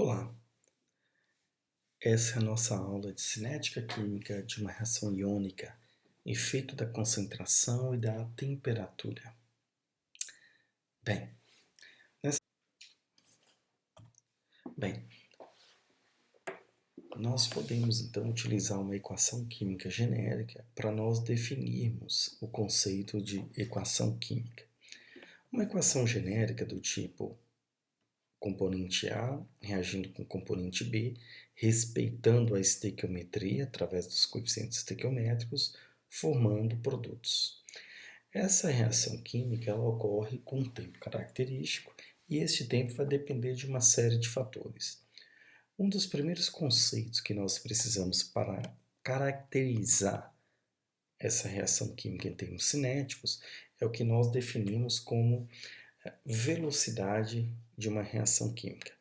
Olá, essa é a nossa aula de cinética química de uma reação iônica, efeito da concentração e da temperatura. Bem, nessa... Bem, nós podemos então utilizar uma equação química genérica para nós definirmos o conceito de equação química. Uma equação genérica do tipo componente A reagindo com componente B, respeitando a estequiometria através dos coeficientes estequiométricos, formando produtos. Essa reação química ela ocorre com um tempo característico e este tempo vai depender de uma série de fatores. Um dos primeiros conceitos que nós precisamos para caracterizar essa reação química em termos cinéticos é o que nós definimos como velocidade de uma reação química,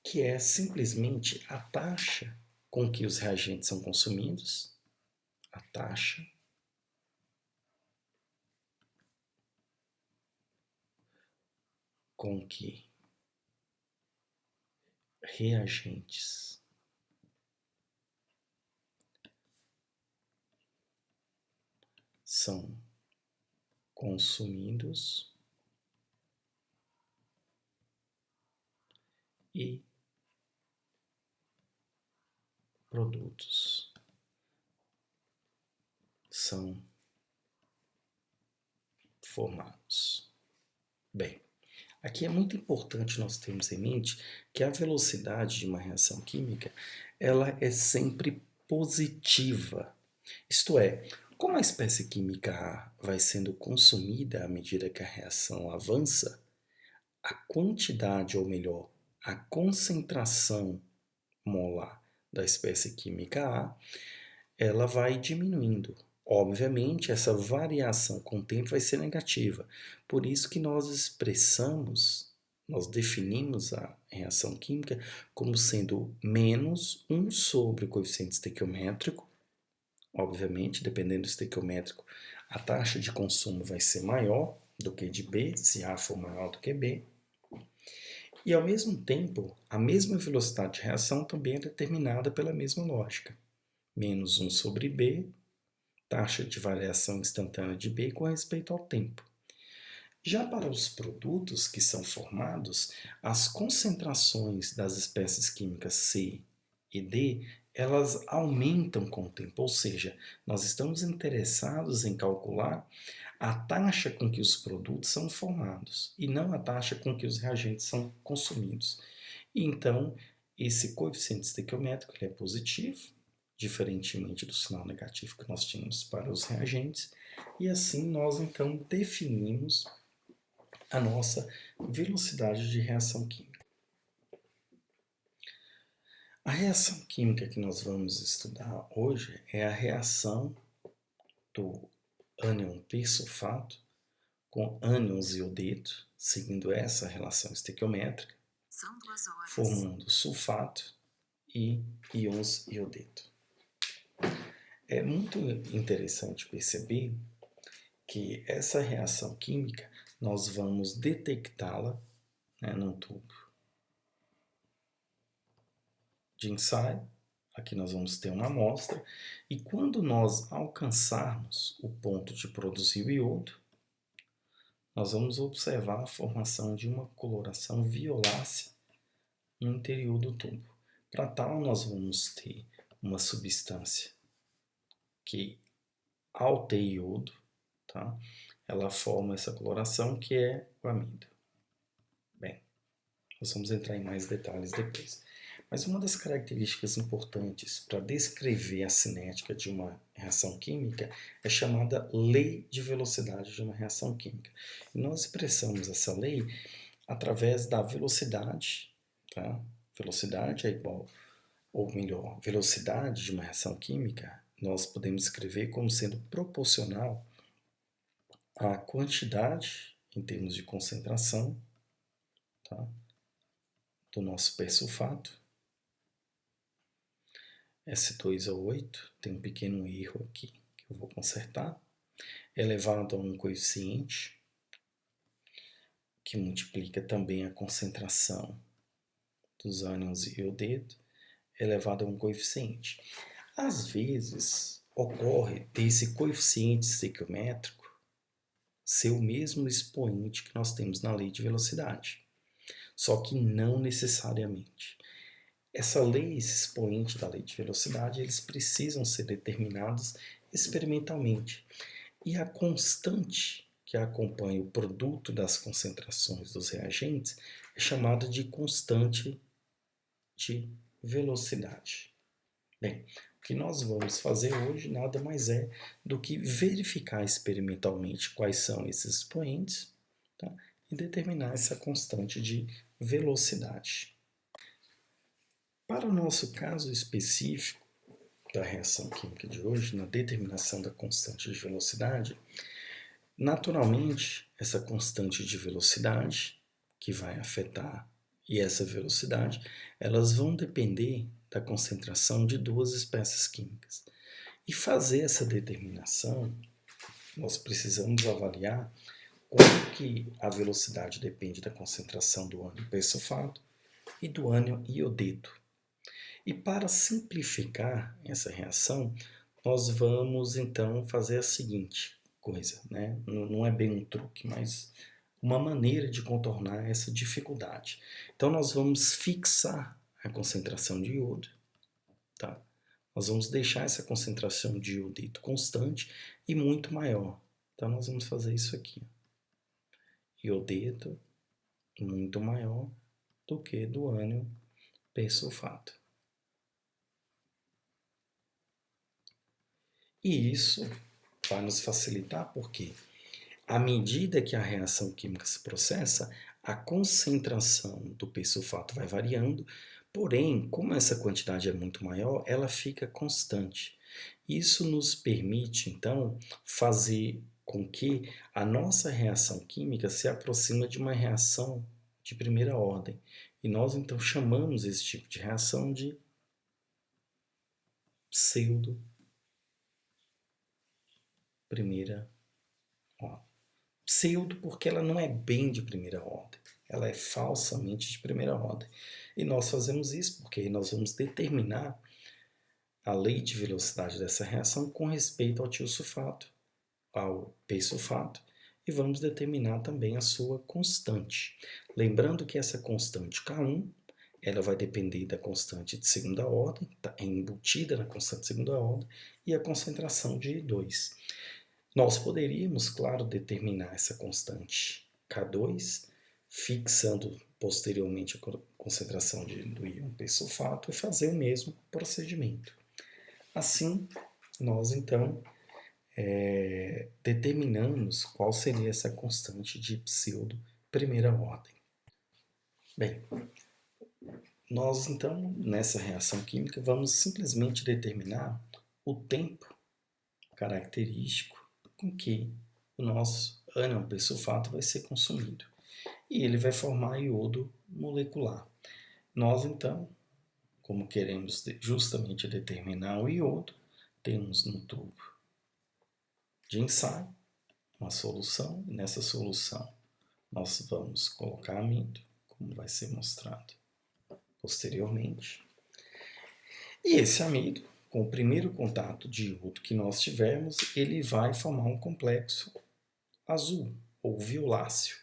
que é simplesmente a taxa com que os reagentes são consumidos, a taxa com que reagentes são consumidos e produtos são formados. Bem, aqui é muito importante nós termos em mente que a velocidade de uma reação química ela é sempre positiva. Isto é, como a espécie química A vai sendo consumida à medida que a reação avança, a quantidade, ou melhor, a concentração molar da espécie química A, ela vai diminuindo. Obviamente, essa variação com o tempo vai ser negativa. Por isso que nós definimos a reação química como sendo menos 1 sobre o coeficiente estequiométrico. Obviamente, dependendo do estequiométrico, a taxa de consumo vai ser maior do que de B, se A for maior do que B. E, ao mesmo tempo, a mesma velocidade de reação também é determinada pela mesma lógica. Menos 1 sobre B, taxa de variação instantânea de B com respeito ao tempo. Já para os produtos que são formados, as concentrações das espécies químicas C e D, elas aumentam com o tempo, ou seja, nós estamos interessados em calcular a taxa com que os produtos são formados e não a taxa com que os reagentes são consumidos. E então, esse coeficiente estequiométrico ele é positivo, diferentemente do sinal negativo que nós tínhamos para os reagentes, e assim nós então definimos a nossa velocidade de reação química. A reação química que nós vamos estudar hoje é a reação do ânion persulfato com ânions iodeto, seguindo essa relação estequiométrica, formando sulfato e íons iodeto. É muito interessante perceber que essa reação química nós vamos detectá-la num tubo de ensaio. Aqui nós vamos ter uma amostra e quando nós alcançarmos o ponto de produzir o iodo, nós vamos observar a formação de uma coloração violácea no interior do tubo. Para tal, nós vamos ter uma substância que, ao ter iodo, tá, ela forma essa coloração que é o amido. Bem, nós vamos entrar em mais detalhes depois. Mas uma das características importantes para descrever a cinética de uma reação química é chamada lei de velocidade de uma reação química. E nós expressamos essa lei através da velocidade, tá? Velocidade é igual, ou melhor, velocidade de uma reação química, nós podemos escrever como sendo proporcional à quantidade, em termos de concentração, tá, do nosso persulfato, S2O8, tem um pequeno erro aqui que eu vou consertar, elevado a um coeficiente que multiplica também a concentração dos ânions e iodeto elevado a um coeficiente. Às vezes, ocorre desse coeficiente estequiométrico ser o mesmo expoente que nós temos na lei de velocidade, só que não necessariamente. Essa lei, esse expoente da lei de velocidade, eles precisam ser determinados experimentalmente. E a constante que acompanha o produto das concentrações dos reagentes é chamada de constante de velocidade. Bem, o que nós vamos fazer hoje nada mais é do que verificar experimentalmente quais são esses expoentes, tá? E determinar essa constante de velocidade. Para o nosso caso específico da reação química de hoje, na determinação da constante de velocidade, naturalmente, essa constante de velocidade que vai afetar e essa velocidade, elas vão depender da concentração de duas espécies químicas. E fazer essa determinação, nós precisamos avaliar como que a velocidade depende da concentração do ânion persulfato e do ânion iodeto. E para simplificar essa reação, nós vamos então fazer a seguinte coisa, né? Não é bem um truque, mas uma maneira de contornar essa dificuldade. Então nós vamos fixar a concentração de iodo, tá? Nós vamos deixar essa concentração de iodeto constante e muito maior. Então nós vamos fazer isso aqui. Iodeto muito maior do que do ânion persulfato. E isso vai nos facilitar porque, à medida que a reação química se processa, a concentração do persulfato vai variando, porém, como essa quantidade é muito maior, ela fica constante. Isso nos permite, então, fazer com que a nossa reação química se aproxime de uma reação de primeira ordem. E nós, então, chamamos esse tipo de reação de pseudo primeira ordem. Pseudo porque ela não é bem de primeira ordem, ela é falsamente de primeira ordem. E nós fazemos isso porque nós vamos determinar a lei de velocidade dessa reação com respeito ao tiosulfato, ao persulfato, e vamos determinar também a sua constante. Lembrando que essa constante K1 ela vai depender da constante de segunda ordem, tá embutida na constante de segunda ordem, e a concentração de I2. Nós poderíamos, claro, determinar essa constante K2, fixando posteriormente a concentração do íon persulfato e fazer o mesmo procedimento. Assim, nós então determinamos qual seria essa constante de pseudo primeira ordem. Bem, nós então, nessa reação química, vamos simplesmente determinar o tempo característico com que o nosso ânion persulfato vai ser consumido. E ele vai formar iodo molecular. Nós, então, como queremos justamente determinar o iodo, temos no tubo de ensaio uma solução, e nessa solução nós vamos colocar amido, como vai ser mostrado posteriormente. E esse amido, com o primeiro contato de iodo que nós tivermos, ele vai formar um complexo azul ou violáceo.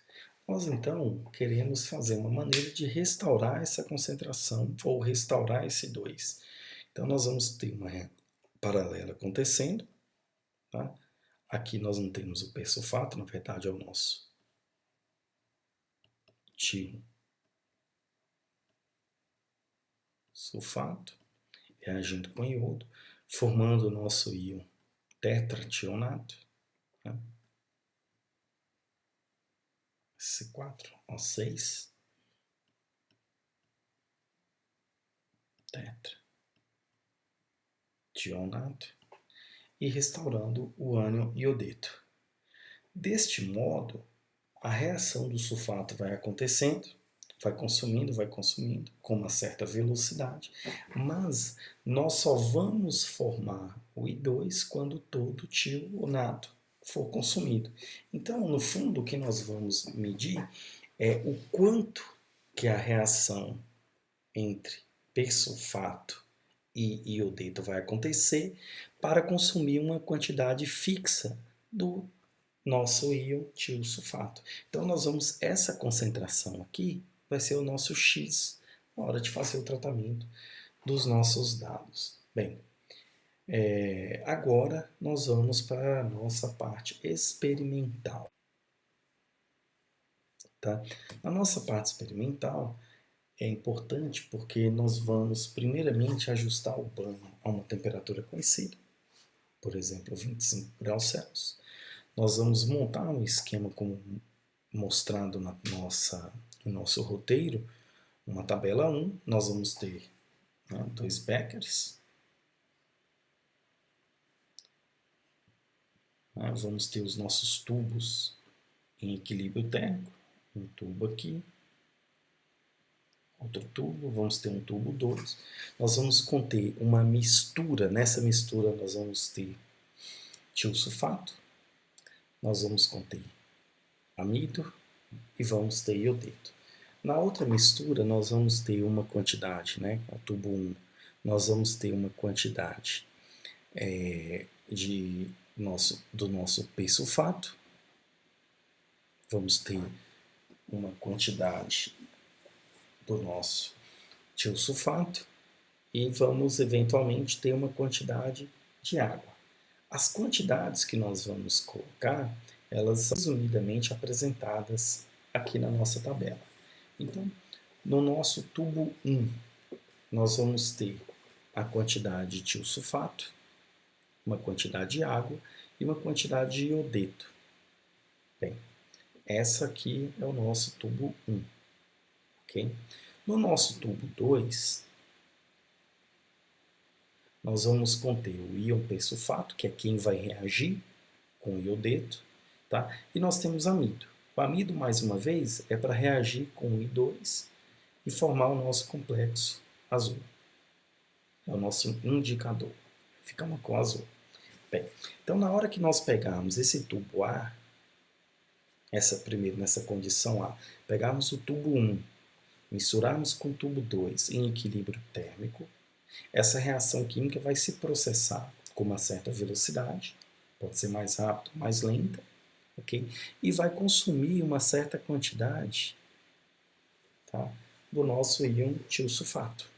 Nós então queremos fazer uma maneira de restaurar essa concentração ou restaurar esse 2. Então nós vamos ter uma paralela acontecendo, tá? Aqui nós não temos o persulfato, na verdade é o nosso tio sulfato reagindo com iodo, formando o nosso íon tetrationato, né? C4O6 tetrationato e restaurando o ânion iodeto. Deste modo, a reação do sulfato vai acontecendo, vai consumindo com uma certa velocidade, mas nós só vamos formar o I2 quando todo o tionato for consumido. Então, no fundo, o que nós vamos medir é o quanto que a reação entre persulfato e iodeto vai acontecer para consumir uma quantidade fixa do nosso íon tiosulfato. Então, essa concentração aqui vai ser o nosso X na hora de fazer o tratamento dos nossos dados. Bem, agora nós vamos para a nossa parte experimental. Tá? Na nossa parte experimental é importante porque nós vamos primeiramente ajustar o banho a uma temperatura conhecida, por exemplo, 25 graus Celsius. Nós vamos montar um esquema como mostrado no nosso roteiro, uma tabela 1, nós vamos ter 2 beckers, vamos ter os nossos tubos em equilíbrio térmico, um tubo aqui, outro tubo, vamos ter um tubo 2. Nós vamos conter uma mistura, nessa mistura nós vamos ter tiosulfato, nós vamos conter amido e vamos ter iodeto. Na outra mistura nós vamos ter uma quantidade, o tubo 1, nós vamos ter uma quantidade do nosso persulfato, vamos ter uma quantidade do nosso tiosulfato e vamos eventualmente ter uma quantidade de água. As quantidades que nós vamos colocar, elas são resumidamente apresentadas aqui na nossa tabela. Então, no nosso tubo 1, nós vamos ter a quantidade de tiosulfato, uma quantidade de água e uma quantidade de iodeto. Bem, essa aqui é o nosso tubo 1. Okay? No nosso tubo 2, nós vamos conter o íon persulfato, que é quem vai reagir com o iodeto, tá? E nós temos amido. O amido, mais uma vez, é para reagir com o I2 e formar o nosso complexo azul. É o nosso indicador. Fica uma cor azul. Bem, então na hora que nós pegarmos esse tubo A, nessa condição A, pegarmos o tubo 1, misturarmos com o tubo 2 em equilíbrio térmico, essa reação química vai se processar com uma certa velocidade, pode ser mais rápida ou mais lenta, ok? E vai consumir uma certa quantidade, tá, do nosso íon tiosulfato.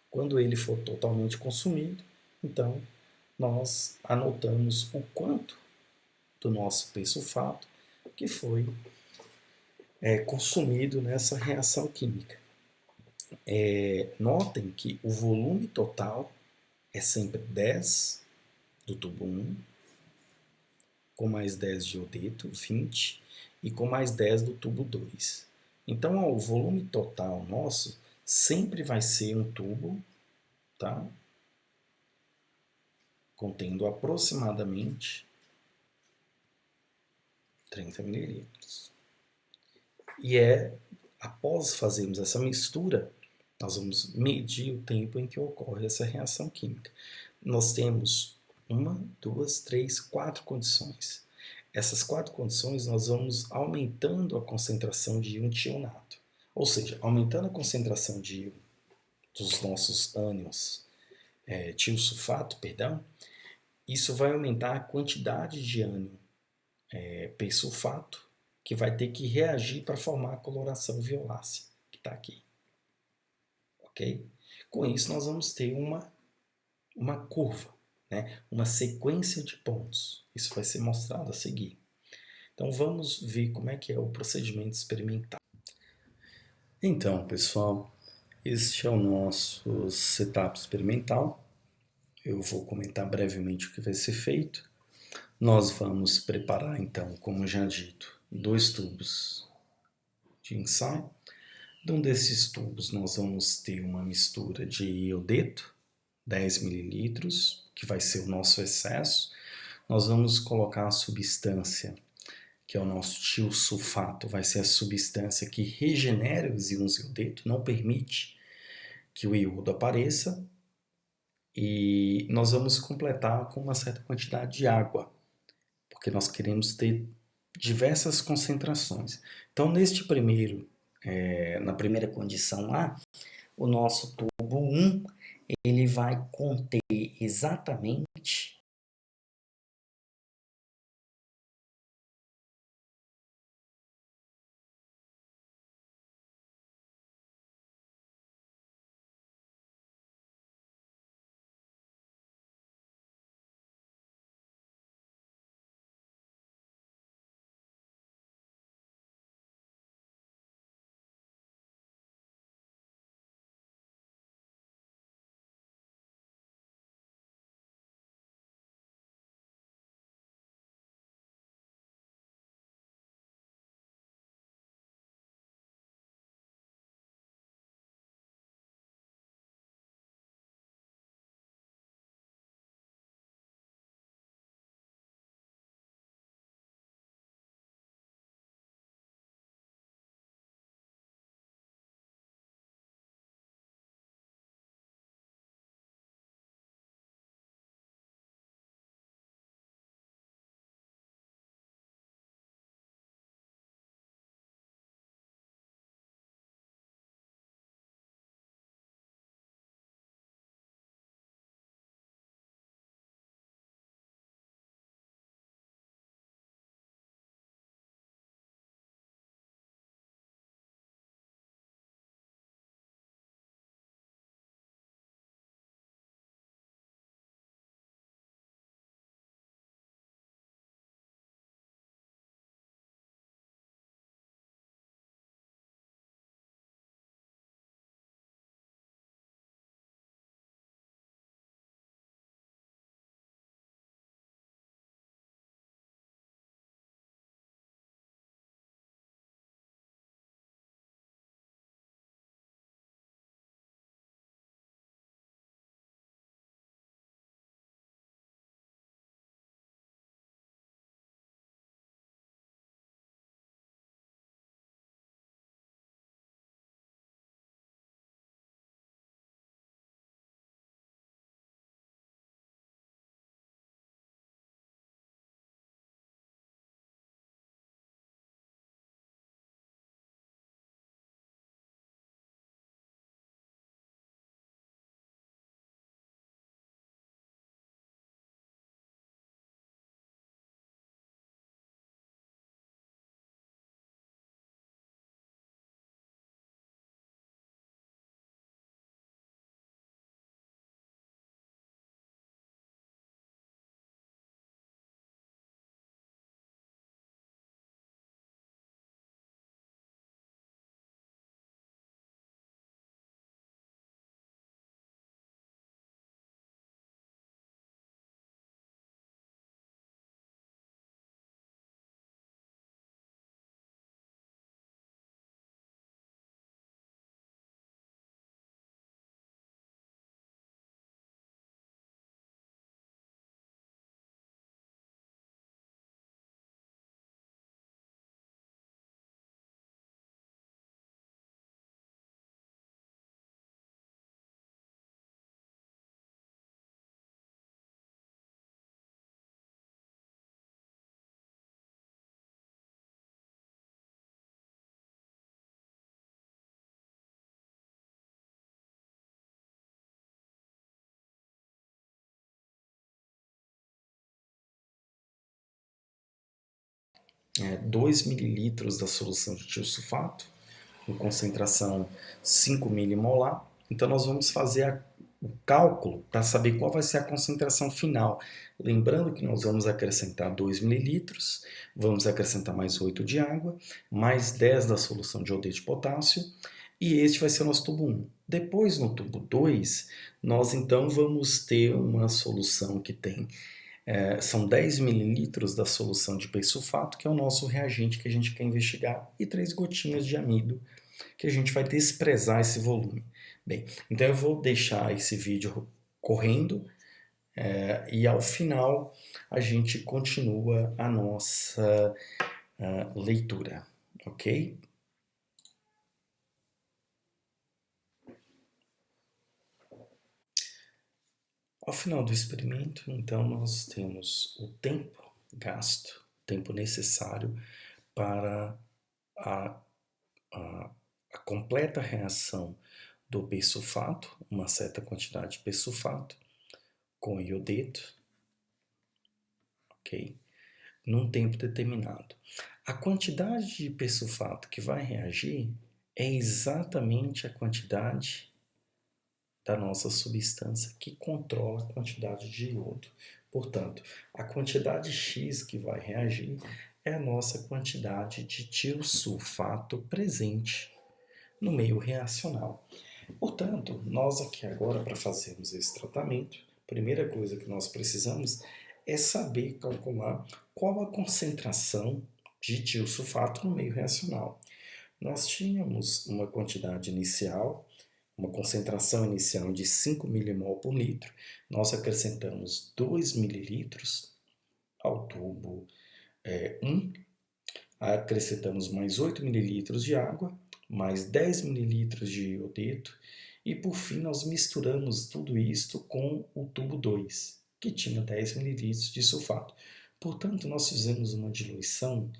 Quando ele for totalmente consumido, então nós anotamos o quanto do nosso persulfato que foi consumido nessa reação química. Notem que o volume total é sempre 10 do tubo 1, com mais 10 de iodeto, 20, e com mais 10 do tubo 2. Então, o volume total nosso sempre vai ser um tubo, tá? Contendo aproximadamente 30 mililitros. E após fazermos essa mistura, nós vamos medir o tempo em que ocorre essa reação química. Nós temos 1, 2, 3, 4 condições. Essas 4 condições nós vamos aumentando a concentração de íon tionato. Ou seja, aumentando a concentração de íon dos nossos ânions tiosulfato, isso vai aumentar a quantidade de ânion persulfato que vai ter que reagir para formar a coloração violácea, que está aqui. Ok? Com isso, nós vamos ter uma curva, uma sequência de pontos. Isso vai ser mostrado a seguir. Então, vamos ver como é que é o procedimento experimental. Então, pessoal, este é o nosso setup experimental. Eu vou comentar brevemente o que vai ser feito. Nós vamos preparar, então, como já dito, 2 tubos de ensaio. Um desses tubos nós vamos ter uma mistura de iodeto, 10 ml, que vai ser o nosso excesso. Nós vamos colocar a substância, que é o nosso tiosulfato, vai ser a substância que regenera os íons iodeto, não permite que o iodo apareça. E nós vamos completar com uma certa quantidade de água, porque nós queremos ter diversas concentrações. Então, na primeira condição A, o nosso tubo 1, ele vai conter exatamente é, 2 mililitros da solução de tiosulfato, com concentração 5 milimolar. Então, nós vamos fazer o cálculo para saber qual vai ser a concentração final. Lembrando que nós vamos acrescentar 2 mililitros, vamos acrescentar mais 8 de água, mais 10 da solução de iodeto de potássio, e este vai ser o nosso tubo 1. Depois, no tubo 2, nós então vamos ter uma solução que tem são 10 mililitros da solução de persulfato, que é o nosso reagente que a gente quer investigar, e 3 gotinhas de amido, que a gente vai desprezar esse volume. Bem, então eu vou deixar esse vídeo correndo e ao final a gente continua a nossa leitura, ok? Ao final do experimento, então, nós temos o tempo gasto, o tempo necessário para a, a completa reação do persulfato, uma certa quantidade de persulfato, com iodeto, ok? Num tempo determinado. A quantidade de persulfato que vai reagir é exatamente a quantidade da nossa substância que controla a quantidade de iodo. Portanto, a quantidade X que vai reagir é a nossa quantidade de tiosulfato presente no meio reacional. Portanto, nós aqui agora, para fazermos esse tratamento, a primeira coisa que nós precisamos é saber calcular qual a concentração de tiosulfato no meio reacional. Nós tínhamos uma quantidade inicial, uma concentração inicial de 5 milimol por litro. Nós acrescentamos 2 mililitros ao tubo 1, acrescentamos mais 8 mililitros de água, mais 10 mililitros de iodeto e por fim nós misturamos tudo isto com o tubo 2, que tinha 10 mililitros de sulfato. Portanto, nós fizemos uma diluição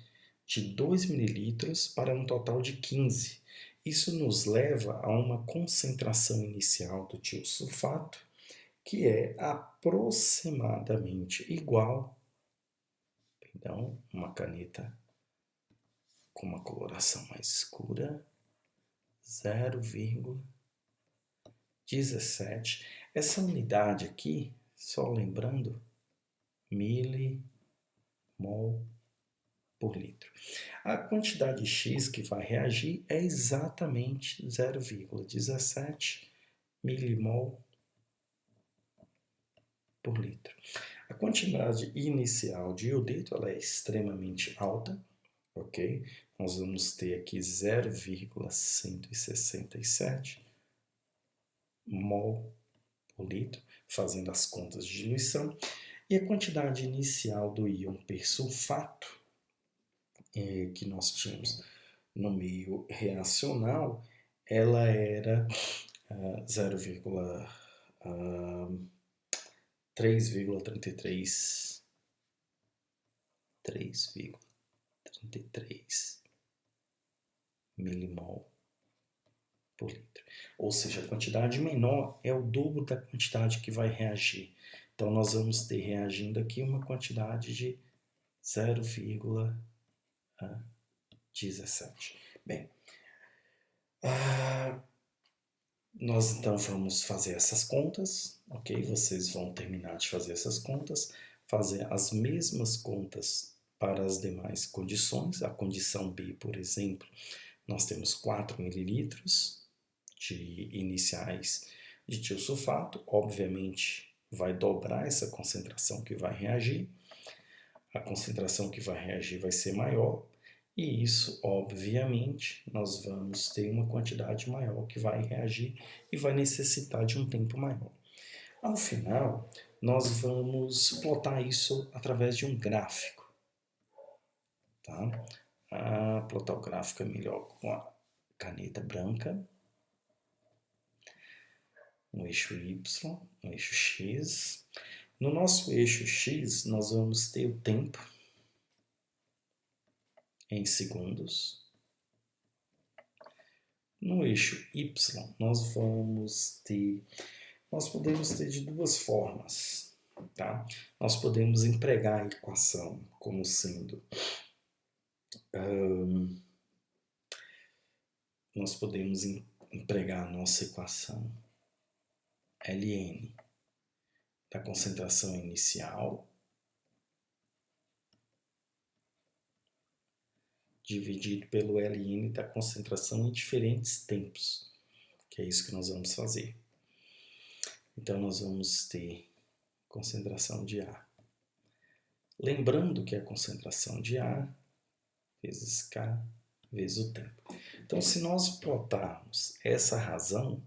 de 2 mililitros para um total de 15. Isso nos leva a uma concentração inicial do tiosulfato que é aproximadamente igual, uma caneta com uma coloração mais escura, 0,17. Essa unidade aqui, só lembrando, milimol por litro. A quantidade X que vai reagir é exatamente 0,17 milimol por litro. A quantidade inicial de iodeto ela é extremamente alta, ok? Nós vamos ter aqui 0,167 mol por litro, fazendo as contas de diluição. E a quantidade inicial do íon persulfato que nós tínhamos no meio reacional, ela era 3,33 milimol por litro. Ou seja, a quantidade menor é o dobro da quantidade que vai reagir. Então, nós vamos ter reagindo aqui uma quantidade de 0,17. Bem, nós então vamos fazer essas contas, ok? Vocês vão terminar de fazer essas contas, fazer as mesmas contas para as demais condições. A condição B, por exemplo, nós temos 4 mililitros de iniciais de tiosulfato, obviamente vai dobrar essa concentração que vai reagir, a concentração que vai reagir vai ser maior, e isso, obviamente, nós vamos ter uma quantidade maior que vai reagir e vai necessitar de um tempo maior. Ao final, nós vamos plotar isso através de um gráfico. Tá? Plotar o gráfico é melhor com a caneta branca. Um eixo Y, um eixo X. No nosso eixo X, nós vamos ter o tempo em segundos. No eixo Y, nós podemos ter de duas formas, tá? Nós podemos empregar a equação como sendo nós podemos empregar a nossa equação Ln da concentração inicial dividido pelo Ln da concentração em diferentes tempos, que é isso que nós vamos fazer. Então, nós vamos ter concentração de A. Lembrando que a concentração de A vezes K vezes o tempo. Então, se nós plotarmos essa razão,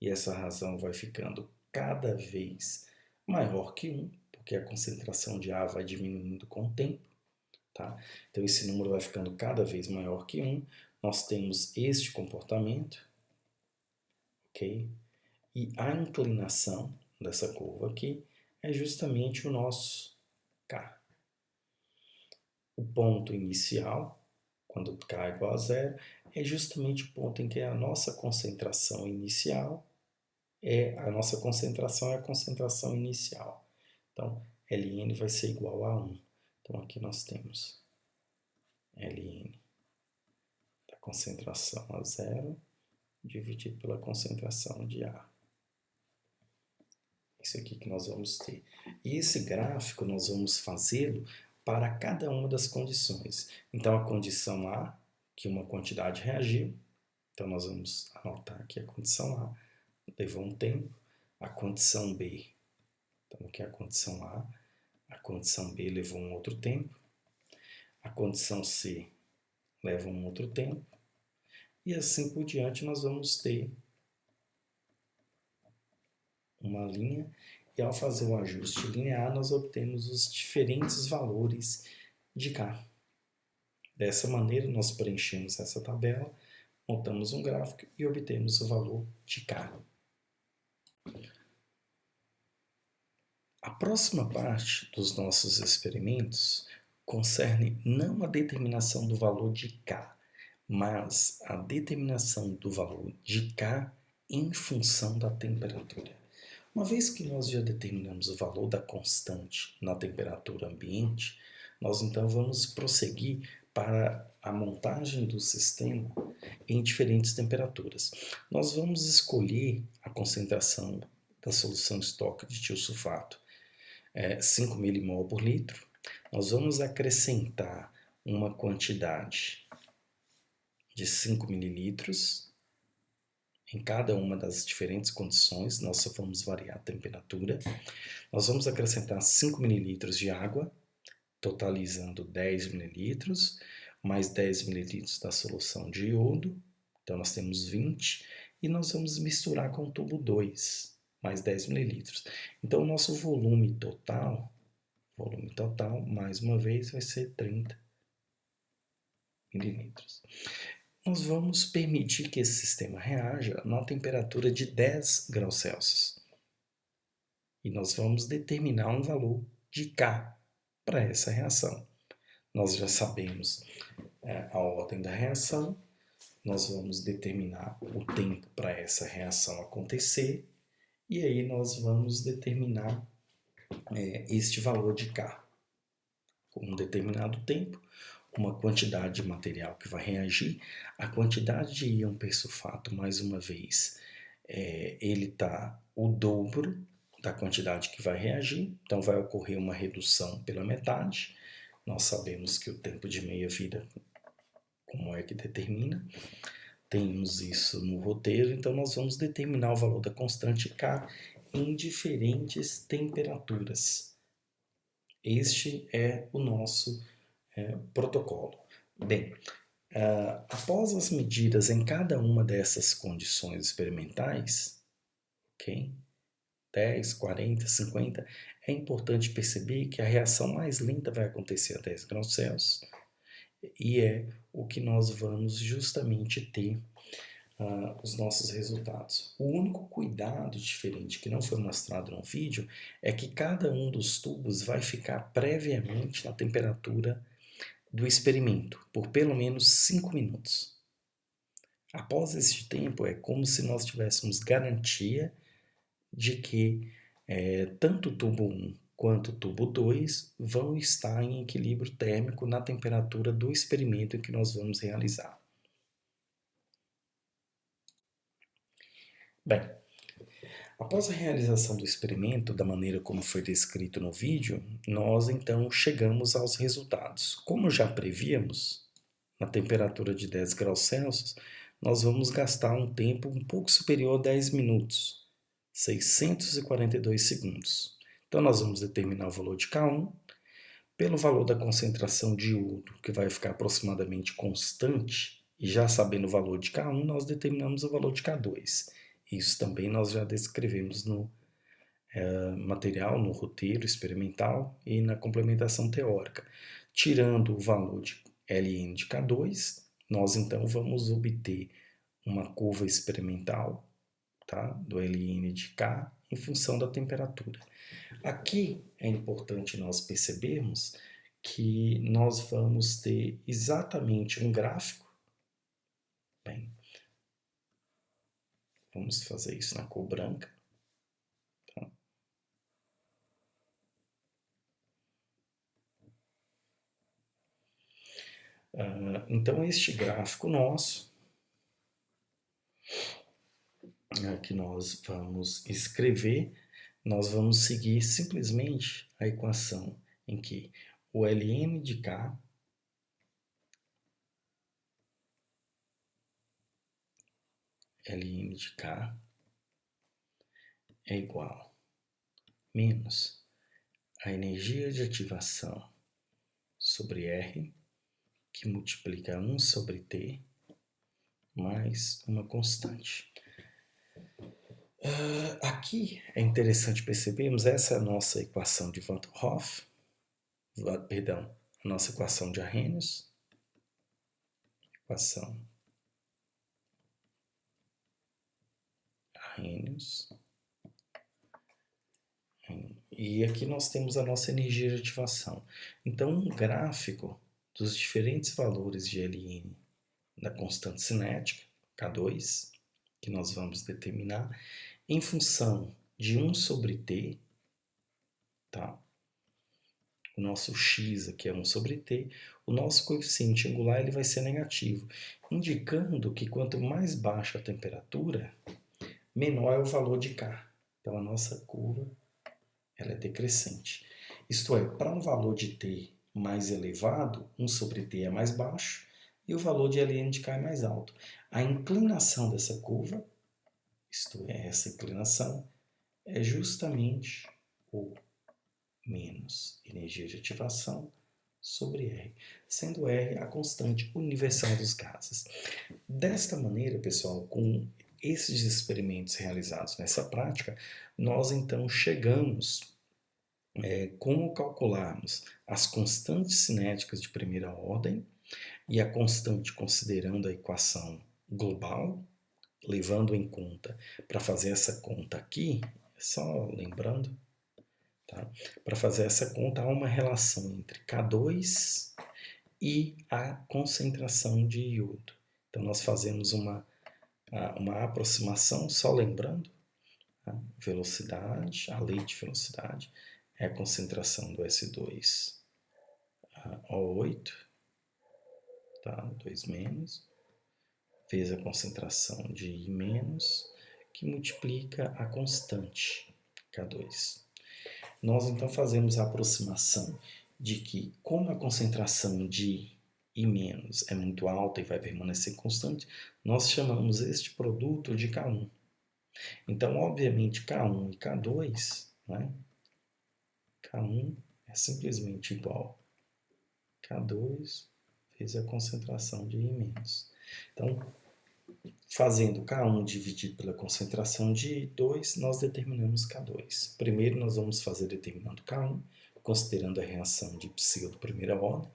e essa razão vai ficando cada vez maior que 1, porque a concentração de A vai diminuindo com o tempo, tá? Então, esse número vai ficando cada vez maior que 1. Nós temos este comportamento, ok? E a inclinação dessa curva aqui é justamente o nosso K. O ponto inicial quando K é igual a zero, é justamente o ponto em que a nossa concentração inicial é a concentração inicial. Então, Ln vai ser igual a 1. Então, aqui nós temos Ln da concentração a zero dividido pela concentração de A. Isso aqui que nós vamos ter. E esse gráfico nós vamos fazê-lo para cada uma das condições. Então, a condição A, que uma quantidade reagiu, então nós vamos anotar aqui a condição A, levou um tempo. A condição B, então aqui é a condição A condição B levou um outro tempo, a condição C leva um outro tempo, e assim por diante nós vamos ter uma linha, e ao fazer o ajuste linear nós obtemos os diferentes valores de K. Dessa maneira nós preenchemos essa tabela, montamos um gráfico e obtemos o valor de K. A próxima parte dos nossos experimentos concerne não a determinação do valor de K, mas a determinação do valor de K em função da temperatura. Uma vez que nós já determinamos o valor da constante na temperatura ambiente, nós então vamos prosseguir para a montagem do sistema em diferentes temperaturas. Nós vamos escolher a concentração da solução estoque de tiosulfato 5 milimol por litro. Nós vamos acrescentar uma quantidade de 5 mililitros em cada uma das diferentes condições. Nós só vamos variar a temperatura. Nós vamos acrescentar 5 mililitros de água, totalizando 10 mililitros, mais 10 mililitros da solução de iodo, então nós temos 20, e nós vamos misturar com o tubo 2, mais 10 mililitros. Então o nosso volume total, mais uma vez, vai ser 30 mililitros. Nós vamos permitir que esse sistema reaja na temperatura de 10 graus Celsius. E nós vamos determinar um valor de K para essa reação. Nós já sabemos a ordem da reação, nós vamos determinar o tempo para essa reação acontecer, e aí nós vamos determinar este valor de K. Com um determinado tempo, uma quantidade de material que vai reagir, a quantidade de íon persulfato, mais uma vez, ele está o dobro da quantidade que vai reagir, então vai ocorrer uma redução pela metade. Nós sabemos que o tempo de meia-vida, como é que determina? Temos isso no roteiro, então nós vamos determinar o valor da constante K em diferentes temperaturas. Este é o nosso protocolo. Bem, após as medidas em cada uma dessas condições experimentais, ok? 10, 40, 50, é importante perceber que a reação mais lenta vai acontecer a 10 graus Celsius, e é o que nós vamos justamente ter os nossos resultados. O único cuidado diferente que não foi mostrado no vídeo é que cada um dos tubos vai ficar previamente na temperatura do experimento, por pelo menos 5 minutos. Após este tempo, é como se nós tivéssemos garantia de que tanto o tubo 1 quanto o tubo 2 vão estar em equilíbrio térmico na temperatura do experimento em que nós vamos realizar. Bem, após a realização do experimento, da maneira como foi descrito no vídeo, nós então chegamos aos resultados. Como já prevíamos, na temperatura de 10 graus Celsius, nós vamos gastar um tempo um pouco superior a 10 minutos, 642 segundos. Então nós vamos determinar o valor de K1 pelo valor da concentração de iodo, que vai ficar aproximadamente constante, e já sabendo o valor de K1, nós determinamos o valor de K2. Isso também nós já descrevemos no material, no roteiro experimental e na complementação teórica. Tirando o valor de Ln de K2, nós então vamos obter uma curva experimental, tá, do Ln de K em função da temperatura. Aqui é importante nós percebermos que nós vamos ter exatamente um gráfico. Bem, vamos fazer isso na cor branca. Tá? Então, este gráfico nosso, que nós vamos escrever, nós vamos seguir simplesmente a equação em que o Ln de K é igual menos a energia de ativação sobre R, que multiplica 1 sobre T, mais uma constante. Aqui é interessante percebermos, essa é a nossa equação de Van 't Hoff, perdão, a nossa equação de Arrhenius, e aqui nós temos a nossa energia de ativação. Então, um gráfico dos diferentes valores de Ln da constante cinética, K2, que nós vamos determinar, em função de 1 sobre T, tá? O nosso x aqui é 1 sobre T, o nosso coeficiente angular ele vai ser negativo, indicando que quanto mais baixa a temperatura, menor é o valor de K. Então, a nossa curva ela é decrescente. Isto é, para um valor de T mais elevado, 1 sobre T é mais baixo e o valor de Ln de K é mais alto. A inclinação dessa curva, isto é, essa inclinação, é justamente o menos energia de ativação sobre R, sendo R a constante universal dos gases. Desta maneira, pessoal, com esses experimentos realizados nessa prática, nós então chegamos como calcularmos as constantes cinéticas de primeira ordem e a constante considerando a equação global, levando em conta, para fazer essa conta aqui, só lembrando, tá? Para fazer essa conta há uma relação entre K2 e a concentração de iodo. Então nós fazemos uma aproximação, só lembrando, a velocidade, a lei de velocidade, é a concentração do S2O8, tá? 2 menos, vezes a concentração de I menos, que multiplica a constante K2. Nós então fazemos a aproximação de que, como a concentração de I menos é muito alta e vai permanecer constante, nós chamamos este produto de K1. Então, obviamente, K1 e K2, né? K1 é simplesmente igual a K2 vezes a concentração de I menos. Então, fazendo K1 dividido pela concentração de I2, nós determinamos K2. Primeiro nós vamos fazer determinando K1, considerando a reação de pseudo primeira ordem,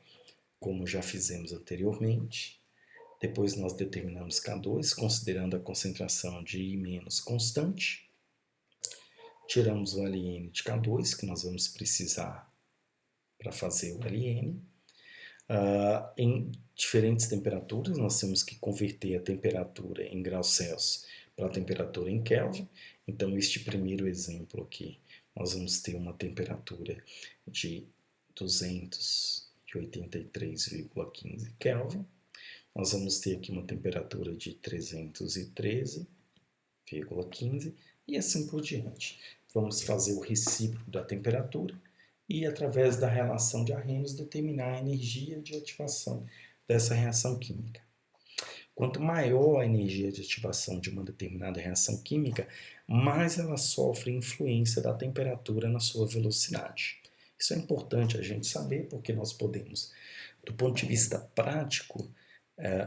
como já fizemos anteriormente. Depois nós determinamos K2, considerando a concentração de I menos constante. Tiramos o Ln de K2, que nós vamos precisar para fazer o Ln. Em diferentes temperaturas, nós temos que converter a temperatura em graus Celsius para a temperatura em Kelvin. Então, este primeiro exemplo aqui, nós vamos ter uma temperatura de 283,15 Kelvin. Nós vamos ter aqui uma temperatura de 313,15 e assim por diante. Vamos fazer o recíproco da temperatura e, através da relação de Arrhenius, determinar a energia de ativação dessa reação química. Quanto maior a energia de ativação de uma determinada reação química, mais ela sofre influência da temperatura na sua velocidade. Isso é importante a gente saber, porque nós podemos, do ponto de vista prático,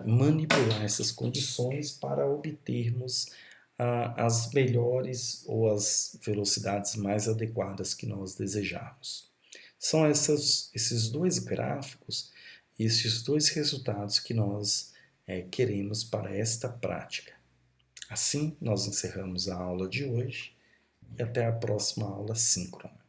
manipular essas condições para obtermos as melhores ou as velocidades mais adequadas que nós desejarmos. São esses dois gráficos, esses dois resultados que nós queremos para esta prática. Assim, nós encerramos a aula de hoje e até a próxima aula síncrona.